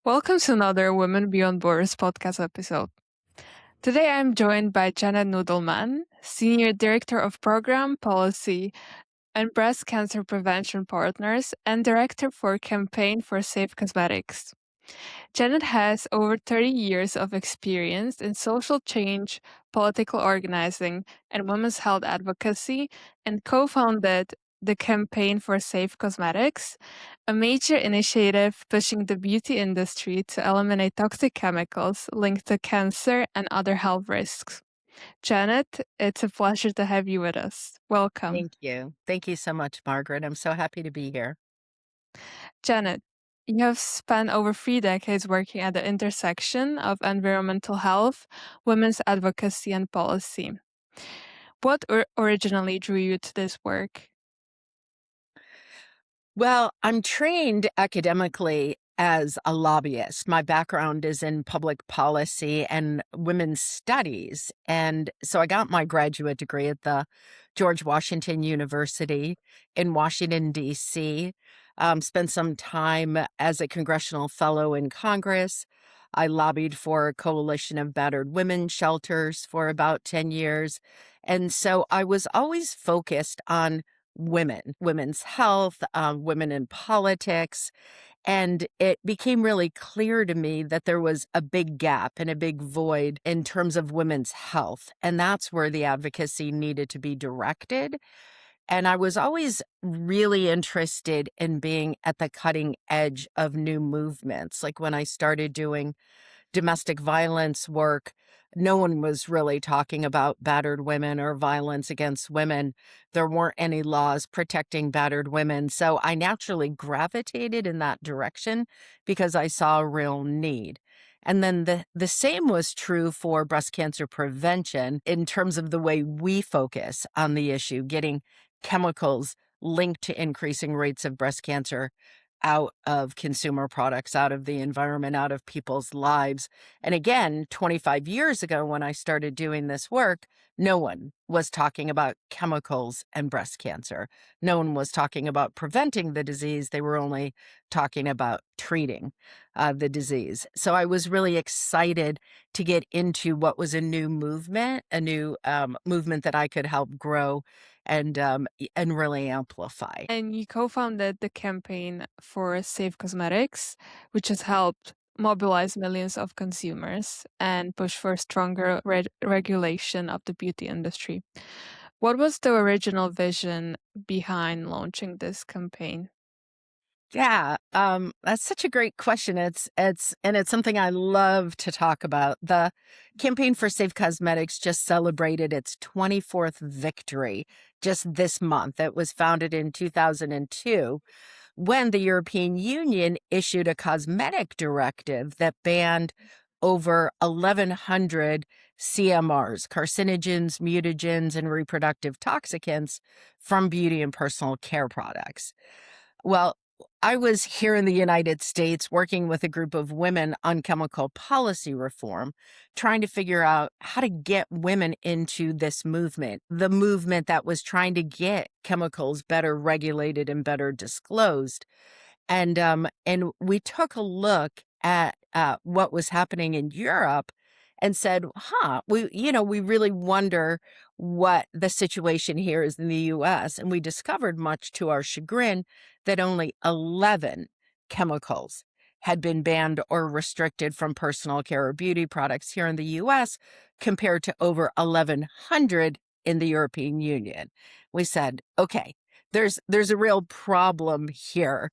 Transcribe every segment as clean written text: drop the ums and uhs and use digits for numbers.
Welcome to another Women Beyond Borders podcast episode. Today I'm joined by Janet Nudelman, Senior Director of Program Policy and Breast Cancer Prevention Partners and Director for Campaign for Safe Cosmetics. Janet has over 30 years of experience in social change, political organizing, and women's health advocacy, and co-founded the Campaign for Safe Cosmetics, a major initiative pushing the beauty industry to eliminate toxic chemicals linked to cancer and other health risks. Janet, it's a pleasure to have you with us. Welcome. Thank you. Thank you so much, Margaret. I'm so happy to be here. Janet, you have spent over 3 decades working at the intersection of environmental health, women's advocacy, and policy. What originally drew you to this work? Well, I'm trained academically as a lobbyist. My background is in public policy and women's studies. And so I got my graduate degree at the George Washington University in Washington, D.C. Spent some time as a congressional fellow in Congress. I lobbied for a coalition of battered women shelters for about 10 years. And so I was always focused on women's health, women in politics. And it became really clear to me that there was a big gap and a big void in terms of women's health. And that's where the advocacy needed to be directed. And I was always really interested in being at the cutting edge of new movements. Like when I started doing domestic violence work, no one was really talking about battered women or violence against women. There weren't any laws protecting battered women. So I naturally gravitated in that direction because I saw a real need. And then the same was true for breast cancer prevention in terms of the way we focus on the issue, getting chemicals linked to increasing rates of breast cancer out of consumer products, out of the environment, out of people's lives. And again, 25 years ago, when I started doing this work, no one was talking about chemicals and breast cancer. No one was talking about preventing the disease. They were only talking about treating the disease. So I was really excited to get into what was a new movement, a new movement that I could help grow and really amplify. And you co-founded the Campaign for Safe Cosmetics, which has helped mobilize millions of consumers and push for stronger regulation of the beauty industry. What was the original vision behind launching this campaign? Yeah, that's such a great question. It's something I love to talk about. The Campaign for Safe Cosmetics just celebrated its 24th victory just this month. It was founded in 2002 when the European Union issued a cosmetic directive that banned over 1,100 CMRs, carcinogens, mutagens, and reproductive toxicants from beauty and personal care products. Well, I was here in the United States working with a group of women on chemical policy reform, trying to figure out how to get women into this movement, the movement that was trying to get chemicals better regulated and better disclosed. And we took a look at what was happening in Europe and said, we really wonder what the situation here is in the US. And we discovered, much to our chagrin, that only 11 chemicals had been banned or restricted from personal care or beauty products here in the US compared to over 1,100 in the European Union. We said, okay, there's a real problem here.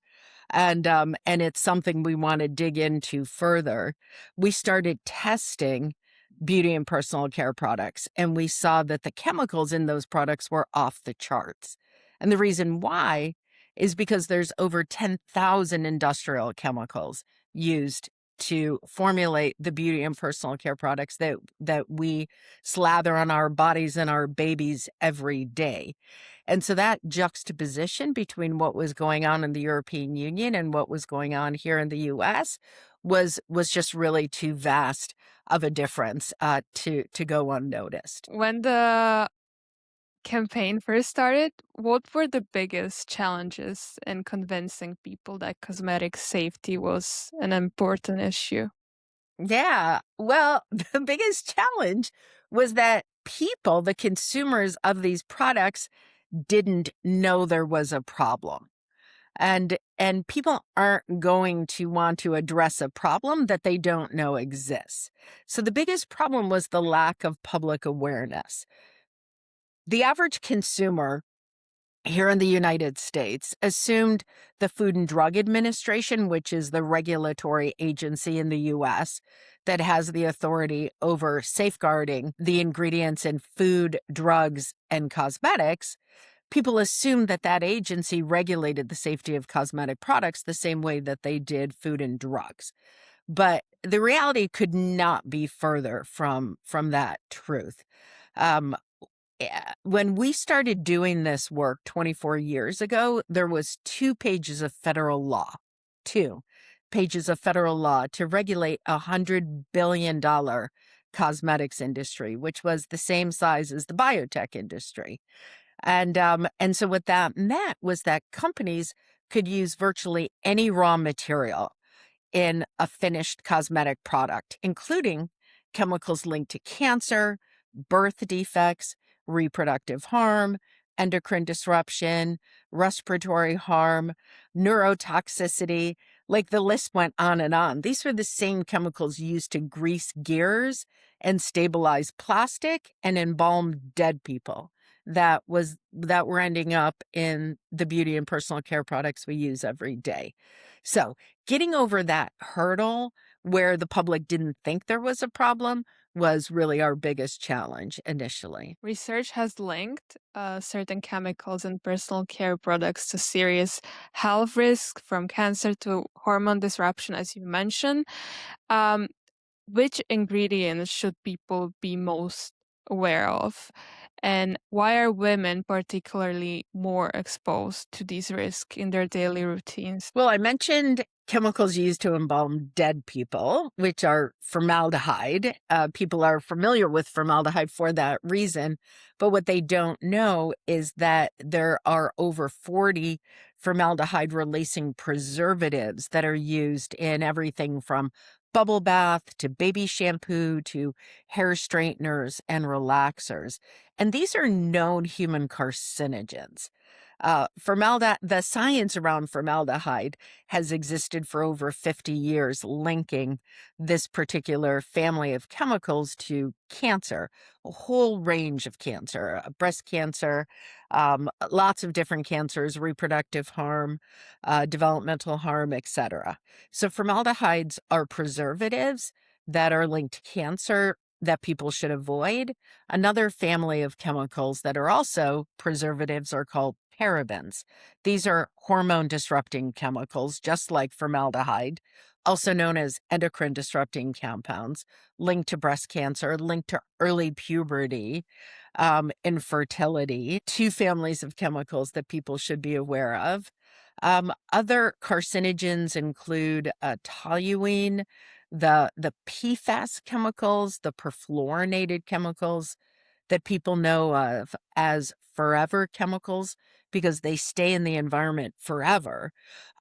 And it's something we want to dig into further. We started testing beauty and personal care products, and we saw that the chemicals in those products were off the charts. And the reason why is because there's over 10,000 industrial chemicals used to formulate the beauty and personal care products that we slather on our bodies and our babies every day. And so that juxtaposition between what was going on in the European Union and what was going on here in the US was just really too vast of a difference to go unnoticed. When the campaign first started, what were the biggest challenges in convincing people that cosmetic safety was an important issue? Yeah. Well, the biggest challenge was that people, the consumers of these products, didn't know there was a problem. And people aren't going to want to address a problem that they don't know exists. So the biggest problem was the lack of public awareness. The average consumer here in the United States assumed the Food and Drug Administration, which is the regulatory agency in the US that has the authority over safeguarding the ingredients in food, drugs, and cosmetics, people assumed that that agency regulated the safety of cosmetic products the same way that they did food and drugs. But the reality could not be further from that truth. Um, when we started doing this work 24 years ago, there was 2 pages of federal law to regulate $100 billion cosmetics industry, which was the same size as the biotech industry. And so what that meant was that companies could use virtually any raw material in a finished cosmetic product, including chemicals linked to cancer, birth defects, reproductive harm, endocrine disruption, respiratory harm, neurotoxicity. Like the list went on and on. These were the same chemicals used to grease gears and stabilize plastic and embalm dead people that were ending up in the beauty and personal care products we use every day. So getting over that hurdle where the public didn't think there was a problem was really our biggest challenge initially. Research has linked certain chemicals in personal care products to serious health risks, from cancer to hormone disruption, as you mentioned. Um, which ingredients should people be most aware of? And why are women particularly more exposed to these risks in their daily routines? Well, I mentioned chemicals used to embalm dead people, which are formaldehyde. People are familiar with formaldehyde for that reason. But what they don't know is that there are over 40 formaldehyde releasing preservatives that are used in everything from bubble bath to baby shampoo to hair straighteners and relaxers. And these are known human carcinogens. The science around formaldehyde has existed for over 50 years, linking this particular family of chemicals to cancer, a whole range of cancer, breast cancer, lots of different cancers, reproductive harm, developmental harm, etc. So formaldehydes are preservatives that are linked to cancer that people should avoid. Another family of chemicals that are also preservatives are called parabens. These are hormone disrupting chemicals, just like formaldehyde, also known as endocrine disrupting compounds, linked to breast cancer, linked to early puberty, infertility. Two families of chemicals that people should be aware of. Other carcinogens include toluene, the PFAS chemicals, the perfluorinated chemicals that people know of as forever chemicals because they stay in the environment forever,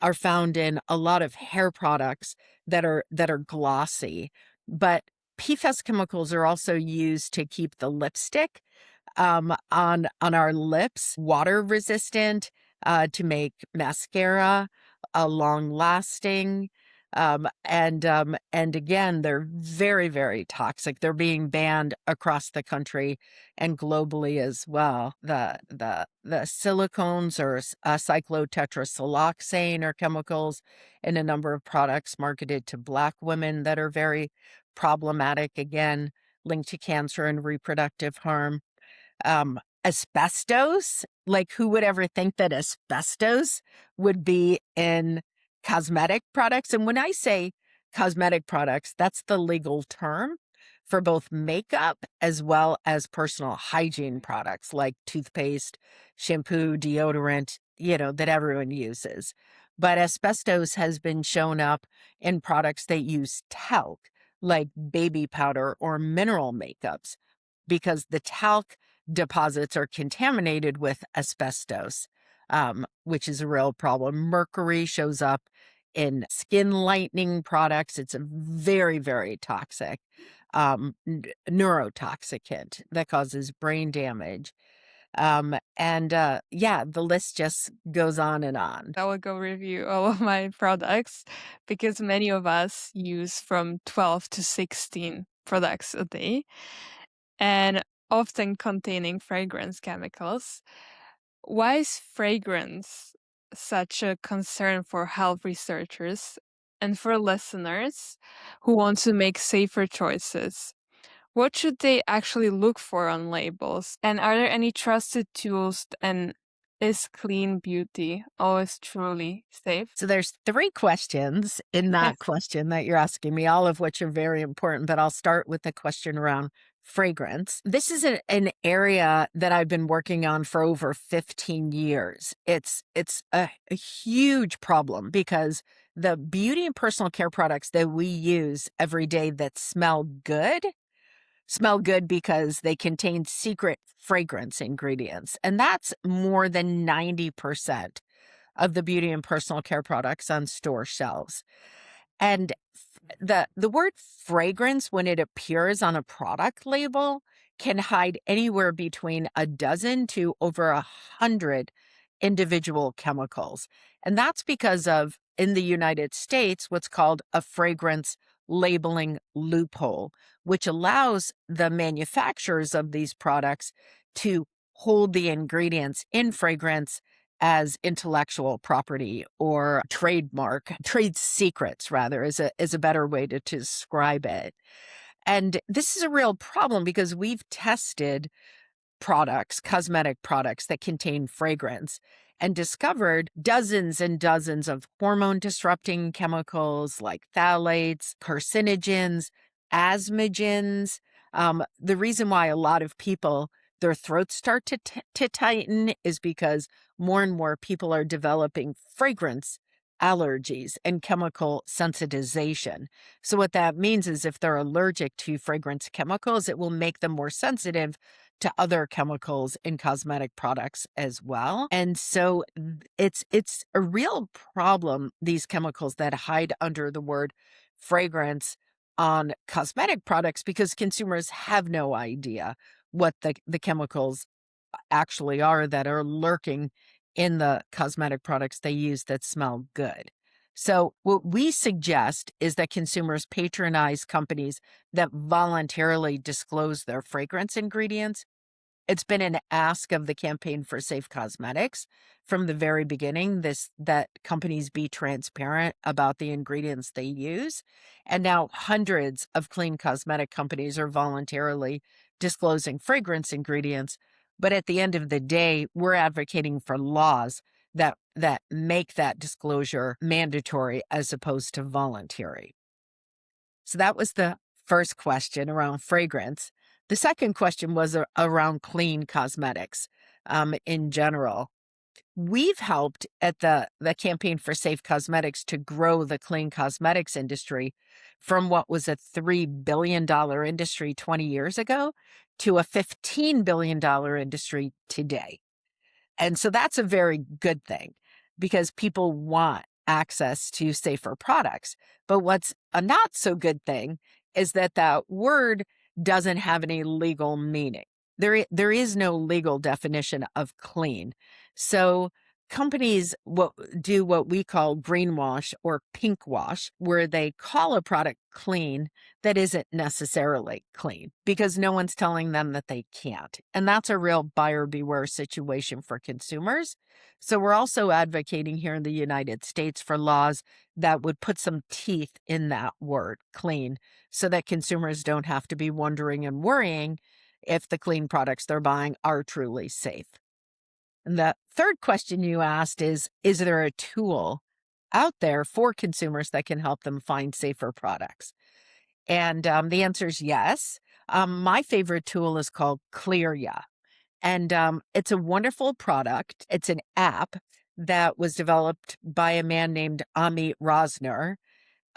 are found in a lot of hair products that are glossy. But PFAS chemicals are also used to keep the lipstick on our lips water resistant, to make mascara long lasting. And again, they're very, very toxic. They're being banned across the country and globally as well. The silicones or cyclotetrasiloxane are chemicals in a number of products marketed to Black women that are very problematic, again, linked to cancer and reproductive harm. Asbestos, like who would ever think that asbestos would be in cosmetic products? And when I say cosmetic products, that's the legal term for both makeup as well as personal hygiene products like toothpaste, shampoo, deodorant, that everyone uses. But asbestos has been shown up in products that use talc, like baby powder or mineral makeups, because the talc deposits are contaminated with asbestos, which is a real problem. Mercury shows up in skin lightening products. It's a very, very toxic, neurotoxicant that causes brain damage. Yeah, the list just goes on and on. I will go review all of my products because many of us use from 12 to 16 products a day and often containing fragrance chemicals. Why is fragrance such a concern for health researchers and for listeners who want to make safer choices? What should they actually look for on labels? And are there any trusted tools? And is clean beauty always truly safe? So there's three questions in that Yes. question that you're asking me, all of which are very important, but I'll start with the question around fragrance. This is an area that I've been working on for over 15 years. It's a huge problem because the beauty and personal care products that we use every day that smell good because they contain secret fragrance ingredients. And that's more than 90% of the beauty and personal care products on store shelves. And the word fragrance, when it appears on a product label, can hide anywhere between a dozen to over 100 individual chemicals. And that's because of, in the United States, what's called a fragrance labeling loophole, which allows the manufacturers of these products to hold the ingredients in fragrance as intellectual property or trade secrets rather is a better way to describe it. And this is a real problem because we've tested products, cosmetic products that contain fragrance, and discovered dozens and dozens of hormone disrupting chemicals like phthalates, carcinogens, asthmagens. The reason why a lot of people, their throats start to tighten is because more and more people are developing fragrance allergies and chemical sensitization. So what that means is if they're allergic to fragrance chemicals, it will make them more sensitive to other chemicals in cosmetic products as well. And so it's a real problem, these chemicals that hide under the word fragrance on cosmetic products, because consumers have no idea what the chemicals actually are that are lurking in the cosmetic products they use that smell good. So what we suggest is that consumers patronize companies that voluntarily disclose their fragrance ingredients. It's been an ask of the Campaign for Safe Cosmetics from the very beginning, that companies be transparent about the ingredients they use. And now hundreds of clean cosmetic companies are voluntarily disclosing fragrance ingredients. But at the end of the day, we're advocating for laws that make that disclosure mandatory as opposed to voluntary. So that was the first question around fragrance. The second question was around clean cosmetics in general. We've helped at the Campaign for Safe Cosmetics to grow the clean cosmetics industry from what was a $3 billion industry 20 years ago to a $15 billion industry today. And so that's a very good thing because people want access to safer products. But what's a not so good thing is that that word doesn't have any legal meaning. There is no legal definition of clean. So companies do what we call greenwash or pinkwash, where they call a product clean that isn't necessarily clean because no one's telling them that they can't. And that's a real buyer beware situation for consumers. So we're also advocating here in the United States for laws that would put some teeth in that word clean so that consumers don't have to be wondering and worrying if the clean products they're buying are truly safe. And the third question you asked is there a tool out there for consumers that can help them find safer products? And the answer is yes. My favorite tool is called Clearya. And it's a wonderful product. It's an app that was developed by a man named Amit Rosner.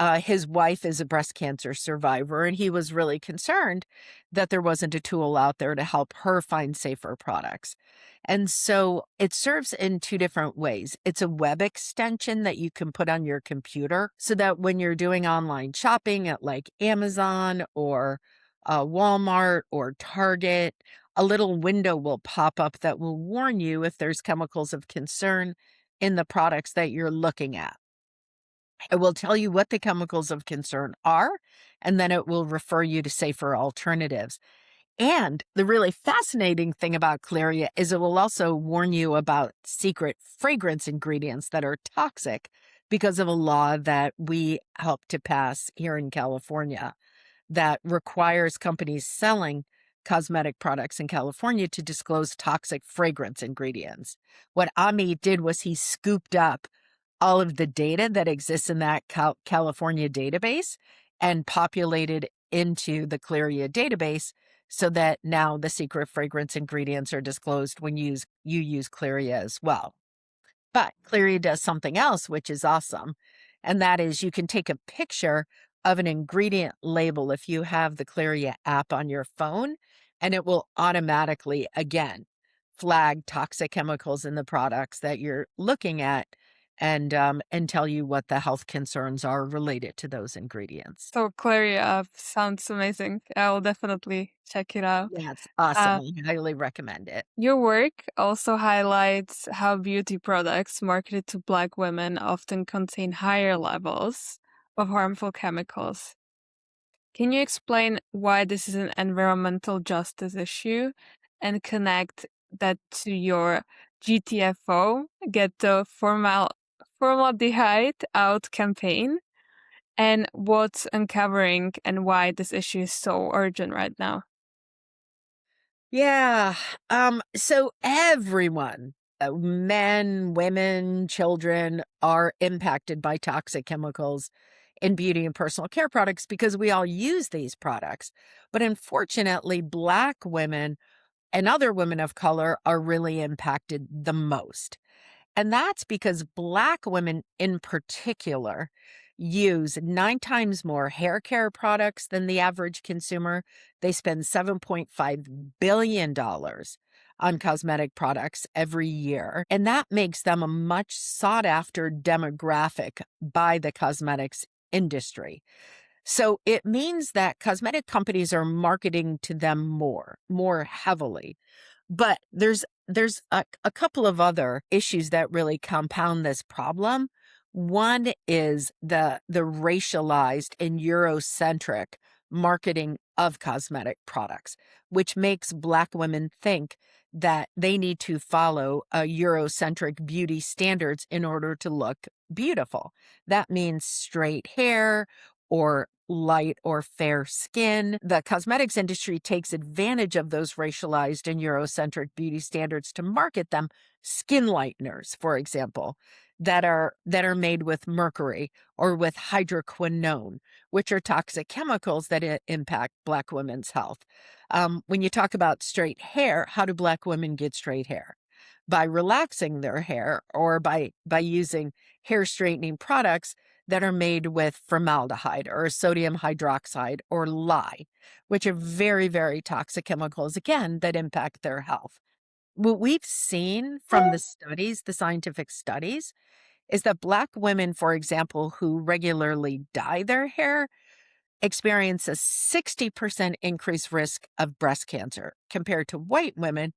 His wife is a breast cancer survivor, and he was really concerned that there wasn't a tool out there to help her find safer products. And so it serves in two different ways. It's a web extension that you can put on your computer so that when you're doing online shopping at like Amazon or Walmart or Target, a little window will pop up that will warn you if there's chemicals of concern in the products that you're looking at. It will tell you what the chemicals of concern are, and then it will refer you to safer alternatives. And the really fascinating thing about Claria is it will also warn you about secret fragrance ingredients that are toxic because of a law that we helped to pass here in California that requires companies selling cosmetic products in California to disclose toxic fragrance ingredients. What Ami did was he scooped up all of the data that exists in that California database and populated into the Claria database so that now the secret fragrance ingredients are disclosed when you use Claria as well. But Cleary does something else, which is awesome. And that is you can take a picture of an ingredient label if you have the Claria app on your phone, and it will automatically, again, flag toxic chemicals in the products that you're looking at and tell you what the health concerns are related to those ingredients. So Claria sounds amazing. I will definitely check it out. Yeah, it's Uh, awesome. I highly recommend it. your work also highlights how beauty products marketed to Black women often contain higher levels of harmful chemicals. Can you explain why this is an environmental justice issue and connect that to your GTFO, Get the Formaldehyde Out campaign, and what's uncovering and why this issue is so urgent right now? Yeah. So everyone, men, women, children are impacted by toxic chemicals in beauty and personal care products because we all use these products. But unfortunately, Black women and other women of color are really impacted the most. And that's because Black women in particular use 9 times more hair care products than the average consumer. They spend $7.5 billion on cosmetic products every year. And that makes them a much sought after demographic by the cosmetics industry. So it means that cosmetic companies are marketing to them more heavily. But there's a couple of other issues that really compound this problem. One is the racialized and Eurocentric marketing of cosmetic products, which makes Black women think that they need to follow a Eurocentric beauty standards in order to look beautiful. That means straight hair or light or fair skin. The cosmetics industry takes advantage of those racialized and Eurocentric beauty standards to market them skin lighteners, for example, that are made with mercury or with hydroquinone, which are toxic chemicals that impact Black women's health. When you talk about straight hair, how do Black women get straight hair? By relaxing their hair or by using hair straightening products that are made with formaldehyde or sodium hydroxide or lye, which are very, very toxic chemicals, again, that impact their health. What we've seen from the studies, the scientific studies, is that Black women, for example, who regularly dye their hair experience a 60% increased risk of breast cancer compared to white women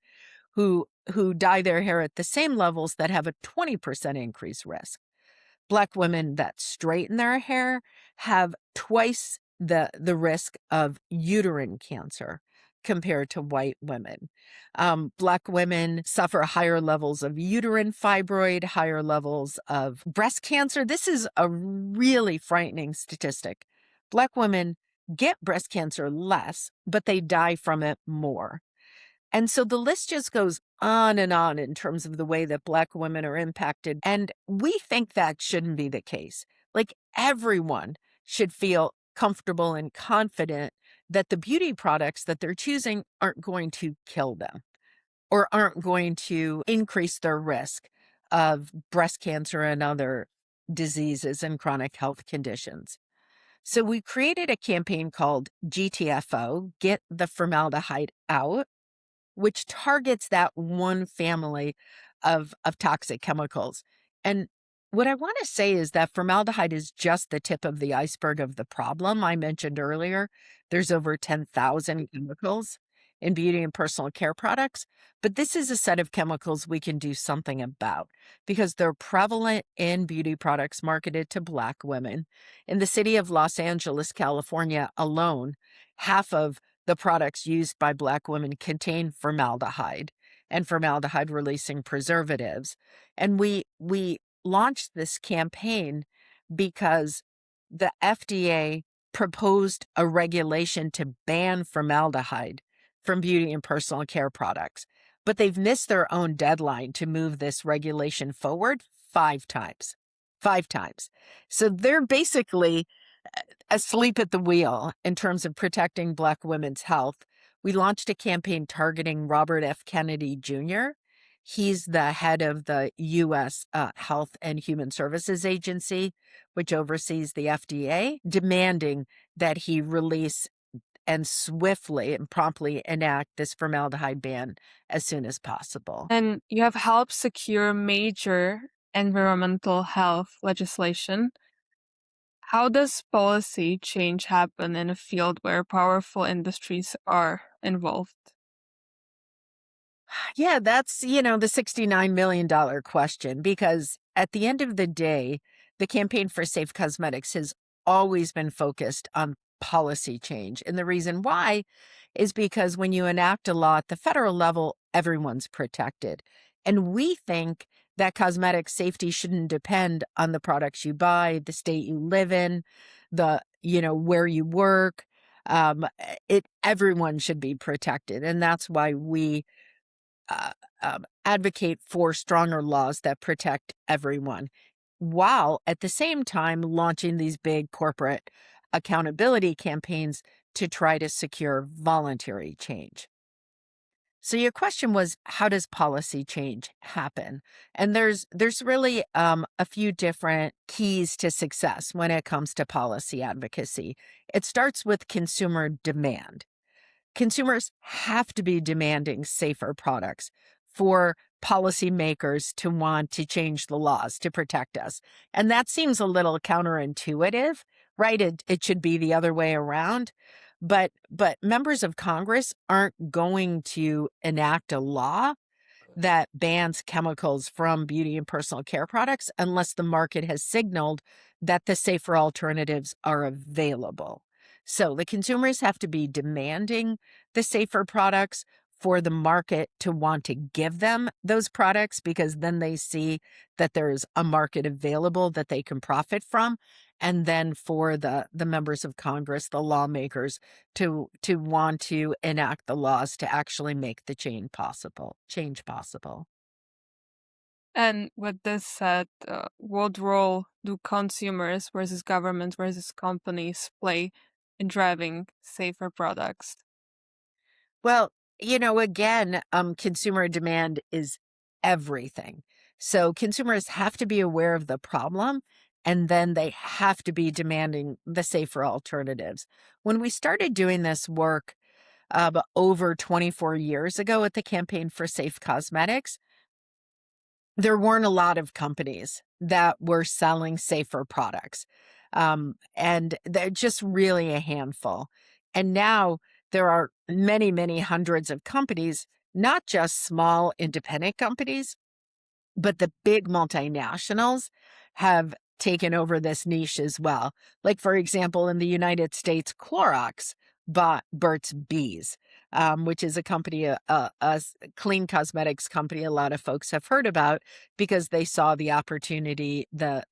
who dye their hair at the same levels that have a 20% increased risk. Black women that straighten their hair have twice the risk of uterine cancer compared to white women. Black women suffer higher levels of uterine fibroid, higher levels of breast cancer. This is a really frightening statistic. Black women get breast cancer less, but they die from it more. And so the list just goes on and on in terms of the way that Black women are impacted. And we think that shouldn't be the case. Like everyone should feel comfortable and confident that the beauty products that they're choosing aren't going to kill them or aren't going to increase their risk of breast cancer and other diseases and chronic health conditions. So we created a campaign called GTFO, Get the Formaldehyde Out, which targets that one family of toxic chemicals. And what I want to say is that formaldehyde is just the tip of the iceberg of the problem I mentioned earlier. There's over 10,000 chemicals in beauty and personal care products, but this is a set of chemicals we can do something about because they're prevalent in beauty products marketed to Black women. In the city of Los Angeles, California alone, half of the products used by Black women contain formaldehyde and formaldehyde releasing preservatives. And we launched this campaign because the FDA proposed a regulation to ban formaldehyde from beauty and personal care products. But they've missed their own deadline to move this regulation forward 5 times. 5 times. So they're basically asleep at the wheel in terms of protecting Black women's health. We launched a campaign targeting Robert F. Kennedy Jr. He's the head of the U.S. Health and Human Services Agency, which oversees the FDA, demanding that he release and swiftly and promptly enact this formaldehyde ban as soon as possible. And you have helped secure major environmental health legislation. How does policy change happen in a field where powerful industries are involved? Yeah, that's, the $69 million question, because at the end of the day, the campaign for safe cosmetics has always been focused on policy change. And the reason why is because when you enact a law at the federal level, everyone's protected. And we think that cosmetic safety shouldn't depend on the products you buy, the state you live in, where you work. Everyone should be protected. And that's why we advocate for stronger laws that protect everyone, while at the same time launching these big corporate accountability campaigns to try to secure voluntary change. So your question was, how does policy change happen? And there's really a few different keys to success when it comes to policy advocacy. It starts with consumer demand. Consumers have to be demanding safer products for policymakers to want to change the laws to protect us. And that seems a little counterintuitive, right? It should be the other way around. But members of Congress aren't going to enact a law that bans chemicals from beauty and personal care products unless the market has signaled that the safer alternatives are available. So the consumers have to be demanding the safer products for the market to want to give them those products, because then they see that there's a market available that they can profit from. And then for the members of Congress, the lawmakers, to want to enact the laws to actually make the change possible. And with this said, what role do consumers versus government versus companies play in driving safer products? Well, again, consumer demand is everything. So consumers have to be aware of the problem, and then they have to be demanding the safer alternatives. When we started doing this work over 24 years ago at the Campaign for Safe Cosmetics, there weren't a lot of companies that were selling safer products. And they're just really a handful. And now there are many, many hundreds of companies, not just small independent companies, but the big multinationals have taken over this niche as well. Like, for example, in the United States, Clorox bought Burt's Bees, which is a company, a clean cosmetics company a lot of folks have heard about because they saw the opportunity, the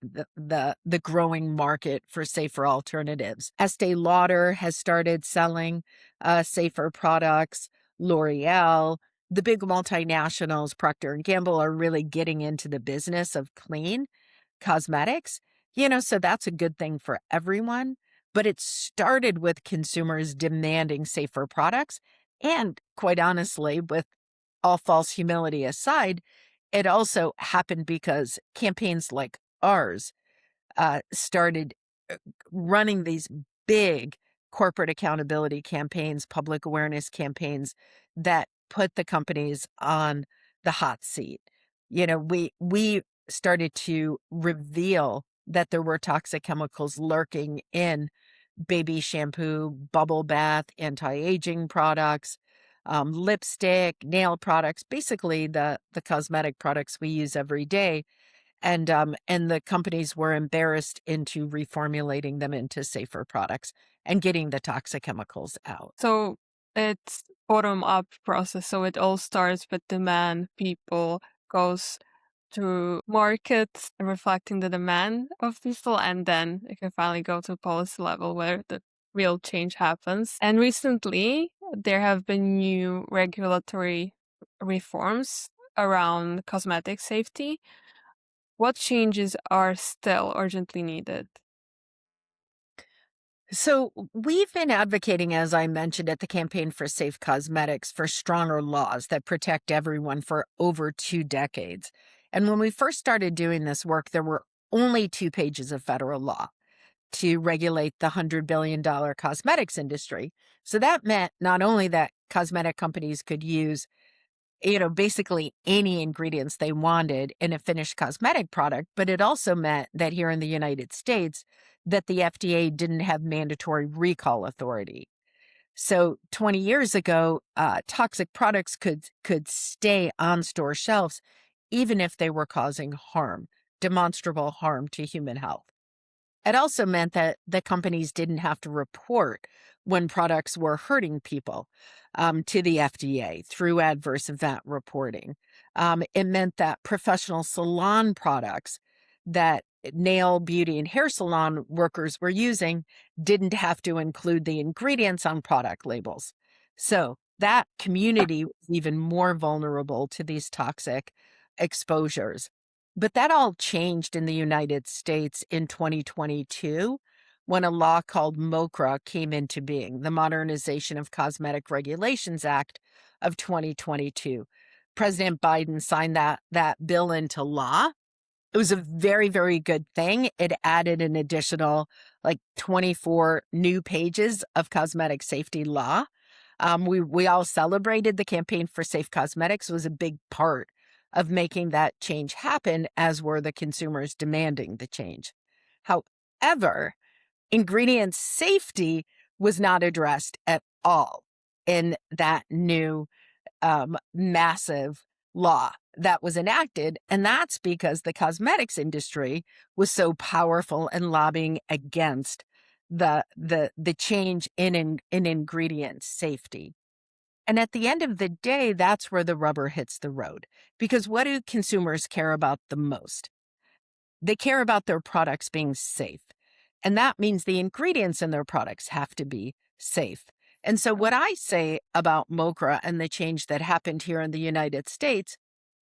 growing market for safer alternatives. Estee Lauder has started selling safer products. L'Oreal, the big multinationals, Procter and Gamble, are really getting into the business of clean cosmetics, so that's a good thing for everyone. But it started with consumers demanding safer products. And quite honestly, with all false humility aside, it also happened because campaigns like ours started running these big corporate accountability campaigns, public awareness campaigns that put the companies on the hot seat. We started to reveal that there were toxic chemicals lurking in baby shampoo, bubble bath, anti-aging products, lipstick, nail products, basically the cosmetic products we use every day. And the companies were embarrassed into reformulating them into safer products and getting the toxic chemicals out. So it's bottom-up process. So it all starts with demand. People goes to markets reflecting the demand of people, and then it can finally go to policy level where the real change happens. And recently, there have been new regulatory reforms around cosmetic safety. What changes are still urgently needed? So we've been advocating, as I mentioned, at the Campaign for Safe Cosmetics for stronger laws that protect everyone for over 2 decades. And when we first started doing this work, there were only 2 pages of federal law to regulate the $100 billion cosmetics industry. So that meant not only that cosmetic companies could use basically any ingredients they wanted in a finished cosmetic product, but it also meant that here in the United States, that the FDA didn't have mandatory recall authority. So 20 years ago, toxic products could stay on store shelves even if they were causing harm, demonstrable harm to human health. It also meant that the companies didn't have to report when products were hurting people to the FDA through adverse event reporting. It meant that professional salon products that nail, beauty, and hair salon workers were using didn't have to include the ingredients on product labels. So that community was even more vulnerable to these toxic exposures. But that all changed in the United States in 2022 when a law called MOCRA came into being, the Modernization of Cosmetic Regulations Act of 2022. President Biden signed that bill into law. It was a very, very good thing. It added an additional 24 new pages of cosmetic safety law. We all celebrated the Campaign for Safe Cosmetics. Was a big part of making that change happen, as were the consumers demanding the change. However, ingredient safety was not addressed at all in that new massive law that was enacted. And that's because the cosmetics industry was so powerful in lobbying against the change in ingredient safety. And at the end of the day, that's where the rubber hits the road. Because what do consumers care about the most? They care about their products being safe. And that means the ingredients in their products have to be safe. And so, what I say about MOCRA and the change that happened here in the United States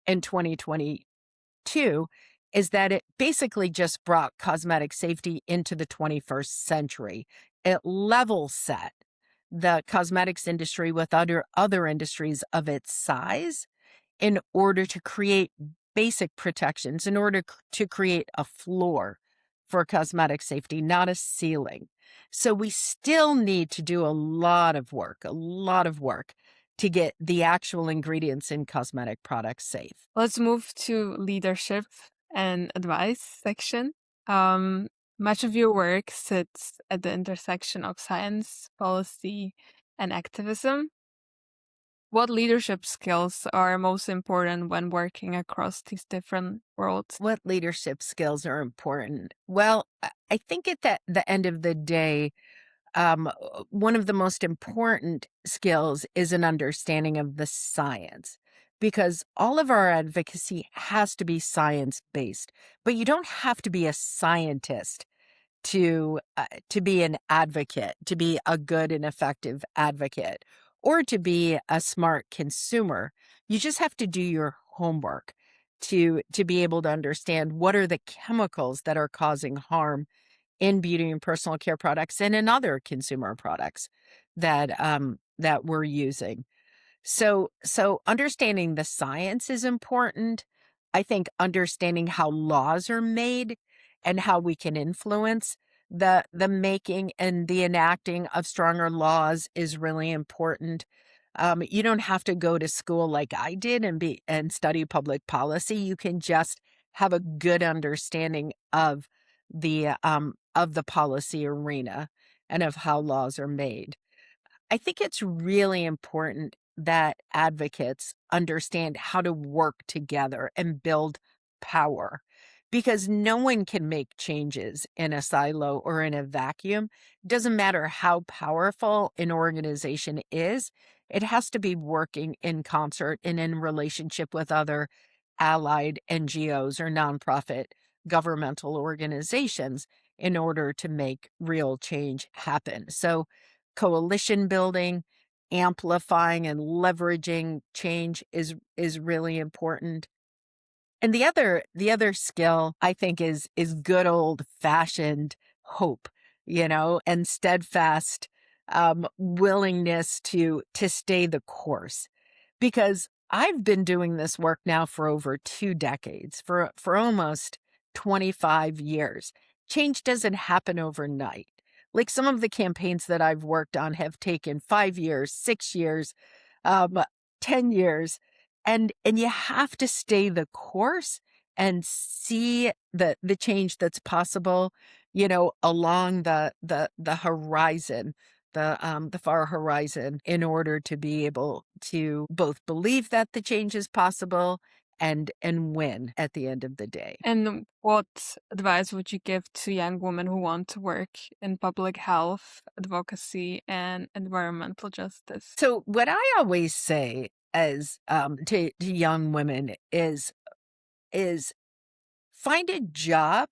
in 2022 is that it basically just brought cosmetic safety into the 21st century. It level set the cosmetics industry with other industries of its size in order to create basic protections, in order to create a floor for cosmetic safety, not a ceiling. So we still need to do a lot of work to get the actual ingredients in cosmetic products safe. Let's move to leadership and advice section. Um, Much of your work sits at the intersection of science, policy, and activism. What leadership skills are most important when working across these different worlds? What leadership skills are important? Well, I think at the end of the day, one of the most important skills is an understanding of the science, because all of our advocacy has to be science based. But you don't have to be a scientist to be an advocate, to be a good and effective advocate, or to be a smart consumer. You just have to do your homework to be able to understand what are the chemicals that are causing harm in beauty and personal care products and in other consumer products that we're using. So understanding the science is important. I think understanding how laws are made and how we can influence The making and the enacting of stronger laws is really important. You don't have to go to school like I did and study public policy. You can just have a good understanding of the policy arena and of how laws are made. I think it's really important that advocates understand how to work together and build power because no one can make changes in a silo or in a vacuum. Doesn't matter how powerful an organization is, it has to be working in concert and in relationship with other allied NGOs or nonprofit governmental organizations in order to make real change happen. So, coalition building, amplifying and leveraging change is really important. And the other skill I think is good old fashioned hope, and steadfast willingness to stay the course. Because I've been doing this work now for over 2 decades, for almost 25 years. Change doesn't happen overnight. Like some of the campaigns that I've worked on have taken 5 years, 6 years, um, 10 years, and you have to stay the course and see the change that's possible, along the horizon, the far horizon, in order to be able to both believe that the change is possible and win at the end of the day. And what advice would you give to young women who want to work in public health, advocacy, and environmental justice? So what I always say as to young women is find a job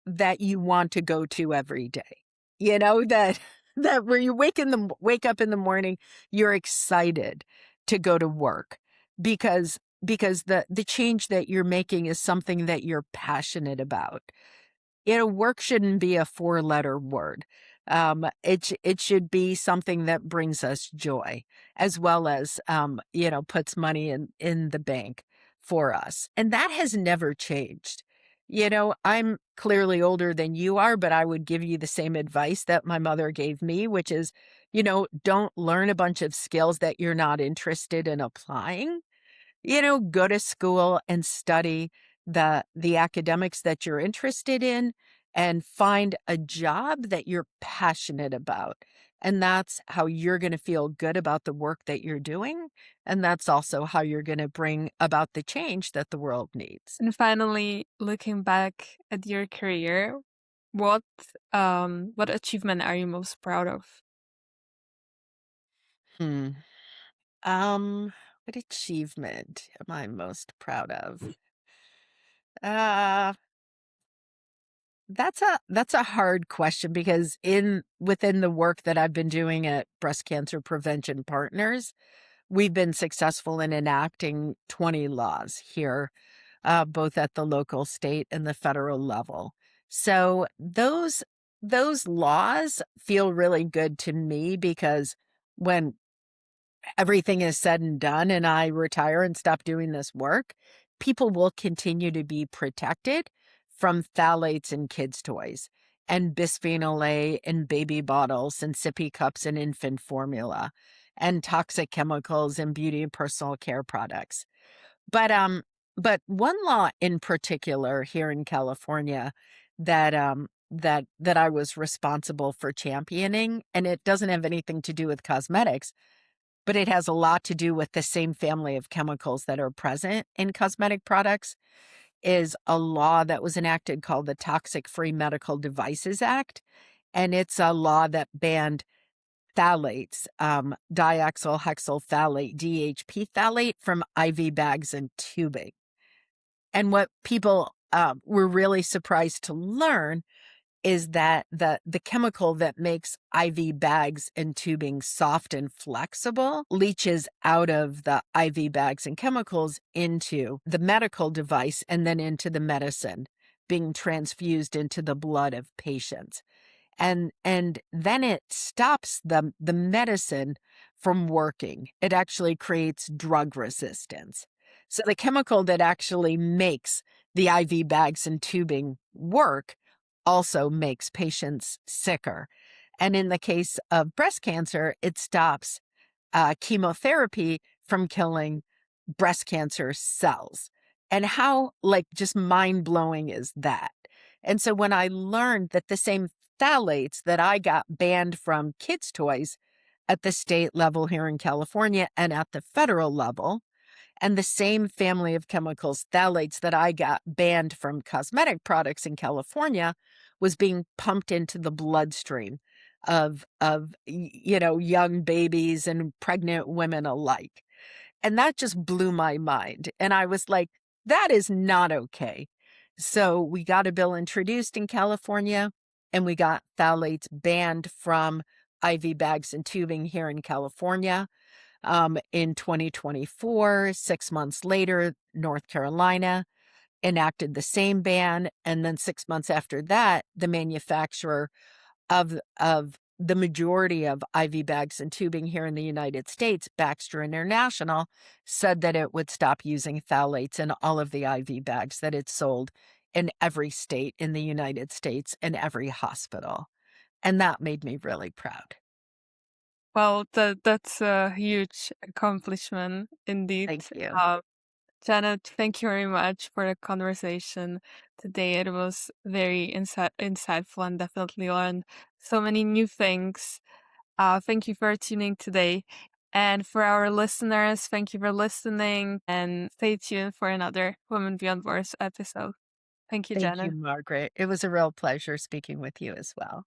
that you want to go to every day. That that where you wake up in the morning, you're excited to go to work because the change that you're making is something that you're passionate about. Work shouldn't be a four-letter word. It should be something that brings us joy, as well as puts money in the bank for us, and that has never changed. I'm clearly older than you are, but I would give you the same advice that my mother gave me, which is, don't learn a bunch of skills that you're not interested in applying. Go to school and study the academics that you're interested in and find a job that you're passionate about. And that's how you're going to feel good about the work that you're doing. And that's also how you're going to bring about the change that the world needs. And finally, looking back at your career, what what achievement are you most proud of? Hmm. What achievement am I most proud of? Uh, that's a hard question because in within the work that I've been doing at Breast Cancer Prevention Partners, we've been successful in enacting 20 laws here, both at the local, state, and the federal level. So those laws feel really good to me because when everything is said and done and I retire and stop doing this work, people will continue to be protected from phthalates in kids' toys and bisphenol A in baby bottles and sippy cups and infant formula and toxic chemicals in beauty and personal care products. But but one law in particular here in California that I was responsible for championing, and it doesn't have anything to do with cosmetics, but it has a lot to do with the same family of chemicals that are present in cosmetic products, is a law that was enacted called the Toxic Free Medical Devices Act. And it's a law that banned phthalates, diaxyl hexyl phthalate, DHP phthalate, from IV bags and tubing. And what people were really surprised to learn is that the chemical that makes IV bags and tubing soft and flexible leaches out of the IV bags and chemicals into the medical device and then into the medicine being transfused into the blood of patients. And then it stops the medicine from working. It actually creates drug resistance. So the chemical that actually makes the IV bags and tubing work also makes patients sicker. And in the case of breast cancer, it stops chemotherapy from killing breast cancer cells. And how, like, just mind blowing is that? And so when I learned that the same phthalates that I got banned from kids' toys at the state level here in California and at the federal level, and the same family of chemicals, phthalates, that I got banned from cosmetic products in California was being pumped into the bloodstream of young babies and pregnant women alike. And that just blew my mind. And I was like, that is not okay. So we got a bill introduced in California, and we got phthalates banned from IV bags and tubing here in California. In 2024, 6 months later, North Carolina enacted the same ban. And then 6 months after that, the manufacturer of the majority of IV bags and tubing here in the United States, Baxter International, said that it would stop using phthalates in all of the IV bags that it sold in every state in the United States and every hospital. And that made me really proud. Well, that's a huge accomplishment indeed. Thank you. Uh, Janet, thank you very much for the conversation today. It was very insightful and definitely learned so many new things. Thank you for tuning today. And for our listeners, thank you for listening and stay tuned for another Women Beyond Borders episode. Thank you, Thank you, Janet. Margaret. It was a real pleasure speaking with you as well.